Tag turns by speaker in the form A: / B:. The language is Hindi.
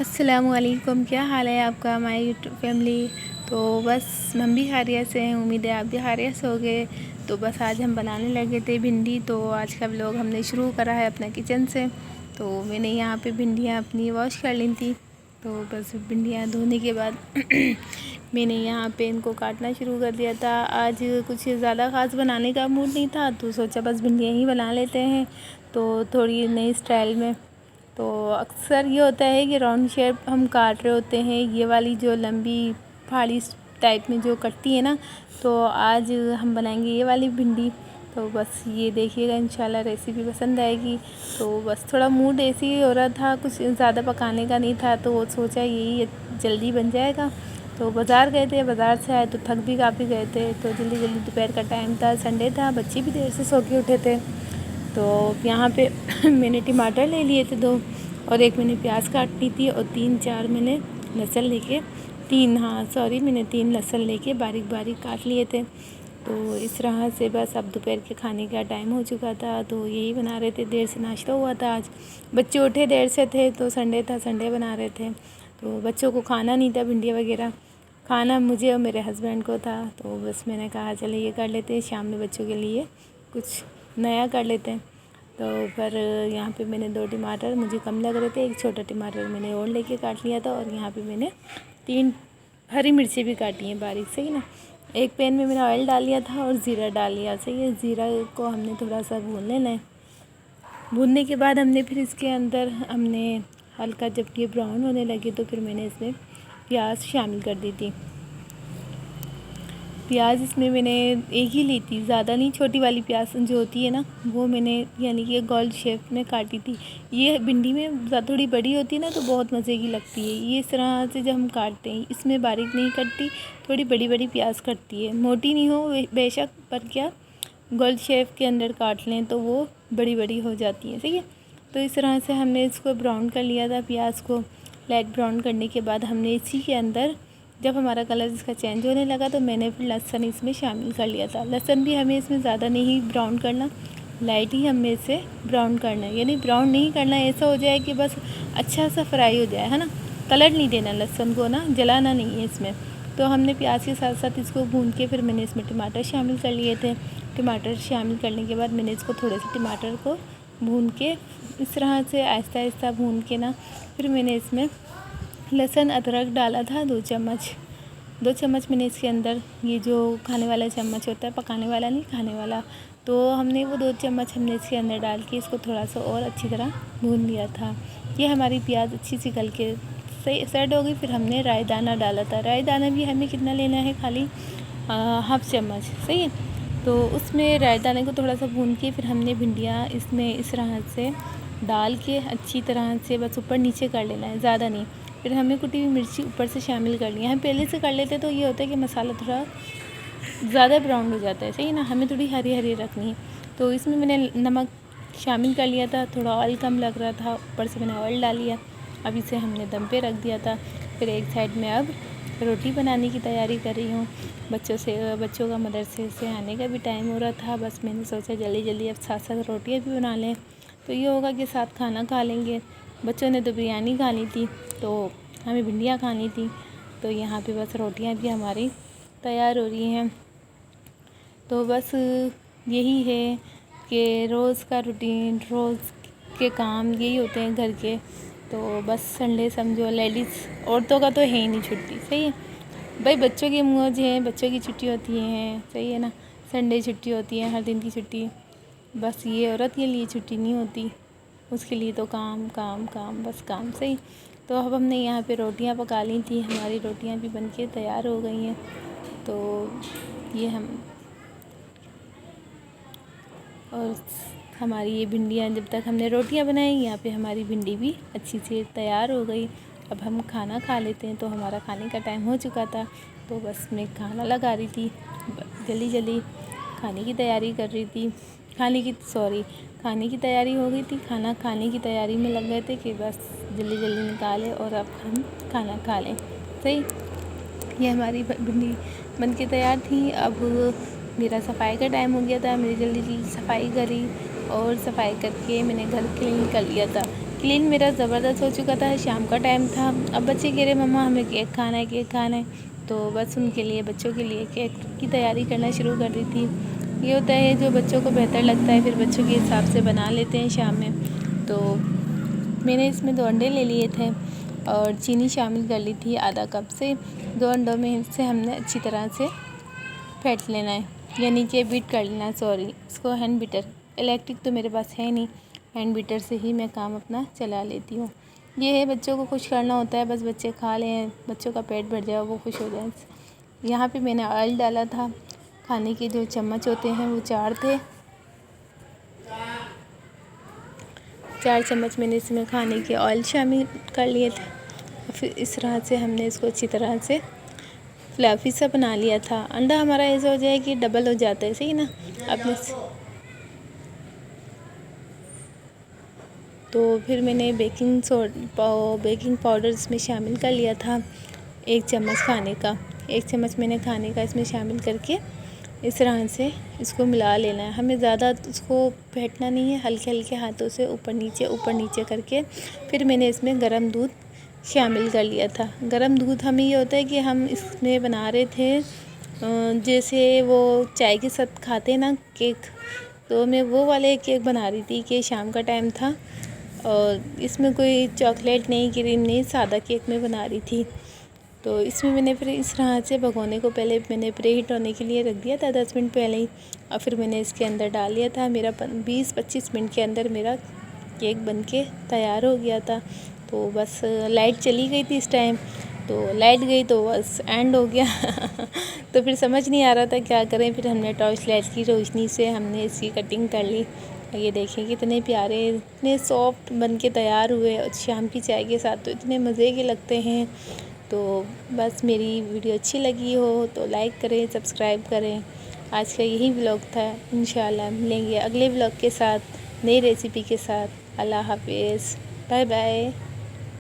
A: अस्सलामुअलैकुम, क्या हाल है आपका हमारी यूट्यूब फैमिली। तो बस हम भी खैरियत से हैं, उम्मीद है आप भी खैरियत से होंगे। तो बस आज हम बनाने लगे थे भिंडी। तो आज का व्लॉग हमने शुरू करा है अपना किचन से। तो मैंने यहाँ पे भिंडियाँ अपनी वॉश कर ली थी। तो बस भिंडियाँ धोने के बाद मैंने यहाँ पे इनको काटना शुरू कर दिया था। आज कुछ ज़्यादा ख़ास बनाने का मूड नहीं था, तो सोचा बस भिंडियाँ ही बना लेते हैं, तो थोड़ी नई स्टाइल में। तो अक्सर ये होता है कि राउंड शेप हम काट रहे होते हैं, ये वाली जो लंबी फाड़ी टाइप में जो कटती है ना, तो आज हम बनाएंगे ये वाली भिंडी। तो बस ये देखिएगा, इंशाल्लाह रेसिपी पसंद आएगी। तो बस थोड़ा मूड ऐसे ही हो रहा था, कुछ ज़्यादा पकाने का नहीं था, तो वो सोचा यही जल्दी बन जाएगा। तो बाज़ार गए थे, बाज़ार से आए तो थक भी काफ़ी गए थे, तो जल्दी जल्दी दोपहर का टाइम था, संडे था, बच्चे भी देर से सो के उठे थे। तो यहाँ पे मैंने टमाटर ले लिए थे 2, और एक मैंने प्याज काट ली थी, और 3-4 मैंने लहसुन लेके मैंने 3 लहसुन लेके बारीक बारीक काट लिए थे। तो इस तरह से बस अब दोपहर के खाने का टाइम हो चुका था, तो यही बना रहे थे। देर से नाश्ता हुआ था, आज बच्चे उठे देर से थे, तो संडे था, संडे बना रहे थे। तो बच्चों को खाना नहीं था भिंडी वगैरह, खाना मुझे और मेरे हस्बैंड को था। तो बस मैंने कहा चले ये कर लेते हैं, शाम में बच्चों के लिए कुछ नया कर लेते हैं। तो पर यहाँ पे मैंने 2 टमाटर मुझे कम लग रहे थे, एक छोटा टमाटर मैंने और लेके काट लिया था, और यहाँ पे मैंने 3 हरी मिर्ची भी काटी हैं बारीक, सही ना। एक पैन में मैंने ऑयल डाल लिया था और ज़ीरा डाल लिया, सही है। ज़ीरा को हमने थोड़ा सा भून लेना है। भूनने के बाद हमने फिर इसके अंदर हल्का जब ये ब्राउन होने लगे, तो फिर मैंने इसमें प्याज शामिल कर दी थी। प्याज इसमें मैंने एक ही ली थी, ज़्यादा नहीं, छोटी वाली प्याज जो होती है ना, वो मैंने यानी कि गोल शेप में काटी थी। ये भिंडी में थोड़ी बड़ी होती है ना, तो बहुत मज़े की लगती है। ये इस तरह से जब हम काटते हैं, इसमें बारीक नहीं कटती, थोड़ी बड़ी बड़ी प्याज कटती है। मोटी नहीं हो बेशक, पर क्या गोल शेप के अंदर काट लें तो वो बड़ी बड़ी हो जाती है, ठीक है। तो इस तरह से हमने इसको ब्राउन कर लिया था, प्याज को लाइट ब्राउन करने के बाद हमने इसी के अंदर, जब हमारा कलर इसका चेंज होने लगा, तो मैंने फिर लहसुन इसमें शामिल कर लिया था। लहसुन भी हमें इसमें ज़्यादा नहीं ब्राउन करना, लाइट ही हमें इसे ब्राउन करना है, यानी ब्राउन नहीं करना, ऐसा हो जाए कि बस अच्छा सा फ्राई हो जाए, है ना। कलर नहीं देना लहसुन को ना, जलाना नहीं है इसमें। तो हमने प्याज के साथ साथ इसको भून के फिर मैंने इसमें टमाटर शामिल कर लिए थे। टमाटर शामिल करने के बाद मैंने इसको थोड़े से टमाटर को भून के इस तरह से आहिस्ता आहिस्ता भून के ना, फिर मैंने इसमें लहसुन अदरक डाला था 2 चम्मच मैंने इसके अंदर, ये जो खाने वाला चम्मच होता है, पकाने वाला नहीं, खाने वाला, तो हमने वो 2 चम्मच हमने इसके अंदर डाल के इसको थोड़ा सा और अच्छी तरह भून लिया था। ये हमारी प्याज अच्छी सी गल के सही सेट हो गई। फिर हमने राई दाना डाला था। राई दाना भी हमें कितना लेना है, खाली हाफ चम्मच, सही है। तो उसमें राई दाने को थोड़ा सा भून के फिर हमने भिंडियाँ इसमें इस तरह से डाल के अच्छी तरह से बस ऊपर नीचे कर लेना है, ज़्यादा नहीं। फिर हमें कुटी हुई मिर्ची ऊपर से शामिल करनी है। हम पहले से कर लेते तो ये होता है कि मसाला थोड़ा ज़्यादा ब्राउन हो जाता है, सही ना, हमें थोड़ी हरी हरी रखनी है। तो इसमें मैंने नमक शामिल कर लिया था, थोड़ा ऑयल कम लग रहा था, ऊपर से मैंने ऑयल डाल लिया। अब इसे हमने दम पे रख दिया था। फिर एक साइड में अब रोटी बनाने की तैयारी कर रही हूँ। बच्चों का मदरसे से आने का भी टाइम हो रहा था, बस मैंने सोचा जल्दी जल्दी अब साथ साथ रोटियाँ भी बना लें, तो ये होगा कि साथ खाना खा लेंगे। बच्चों ने तो बिरयानी खानी थी, तो हमें भिंडियाँ खानी थी। तो यहाँ पे बस रोटियाँ भी हमारी तैयार हो रही हैं। तो बस यही है कि रोज़ का रूटीन, रोज़ के काम यही होते हैं घर के। तो बस संडे समझो लेडीज़ औरतों का तो है ही नहीं छुट्टी, सही है भाई। बच्चों की मौज है, बच्चों की छुट्टी होती है, सही है ना। संडे छुट्टी होती है, हर दिन की छुट्टी। बस ये औरत के लिए छुट्टी नहीं होती, उसके लिए तो काम काम काम, बस काम, सही। तो अब हमने यहाँ पे रोटियाँ पका ली थी, हमारी रोटियाँ भी बनके तैयार हो गई हैं। तो ये और हमारी ये भिंडियाँ, जब तक हमने रोटियाँ बनाई, यहाँ पे हमारी भिंडी भी अच्छी से तैयार हो गई। अब हम खाना खा लेते हैं। तो हमारा खाने का टाइम हो चुका था, तो बस मैं खाना लगा रही थी, जल्दी जल्दी खाने की तैयारी कर रही थी। खाने की तैयारी हो गई थी, खाना खाने की तैयारी में लग गए थे कि बस जल्दी जल्दी निकालें और अब हम खाना खा लें, सही। ये हमारी भिंडी बन के तैयार थी। अब मेरा सफाई का टाइम हो गया था, मैंने जल्दी जल्दी सफाई करी, और सफाई करके मैंने घर क्लीन कर लिया था। क्लीन मेरा ज़बरदस्त हो चुका था, शाम का टाइम था। अब बच्चे कह रहे मम्मा हमें केक खाना है, केक खाना है, तो बस उनके लिए, बच्चों के लिए केक की तैयारी करना शुरू कर दी थी। ये होता है जो बच्चों को बेहतर लगता है फिर बच्चों के हिसाब से बना लेते हैं शाम में। तो मैंने इसमें 2 अंडे ले लिए थे और चीनी शामिल कर ली थी आधा कप से। 2 अंडों में से हमने अच्छी तरह से फेंट लेना है, यानी कि बीट कर लेना है, सॉरी इसको हैंड बीटर। इलेक्ट्रिक तो मेरे पास है नहीं, हैंड बीटर से ही मैं काम अपना चला लेती हूँ। ये है बच्चों को खुश करना होता है, बस बच्चे खा लें, बच्चों का पेट भर जाए, वो खुश हो जाए। यहाँ पे मैंने ऑयल डाला था, खाने के जो चम्मच होते हैं वो 4 थे, 4 चम्मच मैंने इसमें खाने के ऑयल शामिल कर लिए थे। फिर इस तरह से हमने इसको अच्छी तरह से फ्लफ़ी सा बना लिया था। अंडा हमारा ऐसा हो जाए कि डबल हो जाता है, सही ना। अपने तो फिर मैंने बेकिंग पाउडर इसमें शामिल कर लिया था, 1 चम्मच खाने का। 1 चम्मच मैंने खाने का इसमें शामिल करके इस तरह से इसको मिला लेना है। हमें ज़्यादा उसको फेंटना नहीं है, हल्के हल्के हाथों से ऊपर नीचे करके। फिर मैंने इसमें गरम दूध शामिल कर लिया था। गरम दूध हमें ये होता है कि हम इसमें बना रहे थे जैसे वो चाय के साथ खाते हैं ना केक, तो मैं वो वाले केक बना रही थी कि शाम का टाइम था और इसमें कोई चॉकलेट नहीं, क्रीम नहीं, सादा केक मैं बना रही थी। तो इसमें मैंने फिर इस तरह से भगोने को पहले मैंने प्री हीट होने के लिए रख दिया था 10 मिनट पहले ही, और फिर मैंने इसके अंदर डाल लिया था। मेरा 20-25 मिनट के अंदर मेरा केक बन के तैयार हो गया था। तो बस लाइट चली गई थी इस टाइम, तो लाइट गई तो बस एंड हो गया तो फिर समझ नहीं आ रहा था क्या करें। फिर हमने टॉर्च लाइट की रोशनी से हमने इसकी कटिंग कर ली। ये देखिए कितने प्यारे, इतने सॉफ्ट बन के तैयार हुए और शाम की चाय के साथ तो इतने मज़े के लगते हैं। तो बस मेरी वीडियो अच्छी लगी हो तो लाइक करें, सब्सक्राइब करें। आज का यही व्लॉग था। इंशाल्लाह मिलेंगे अगले व्लॉग के साथ, नई रेसिपी के साथ। अल्लाह हाफ़िज़, बाय बाय।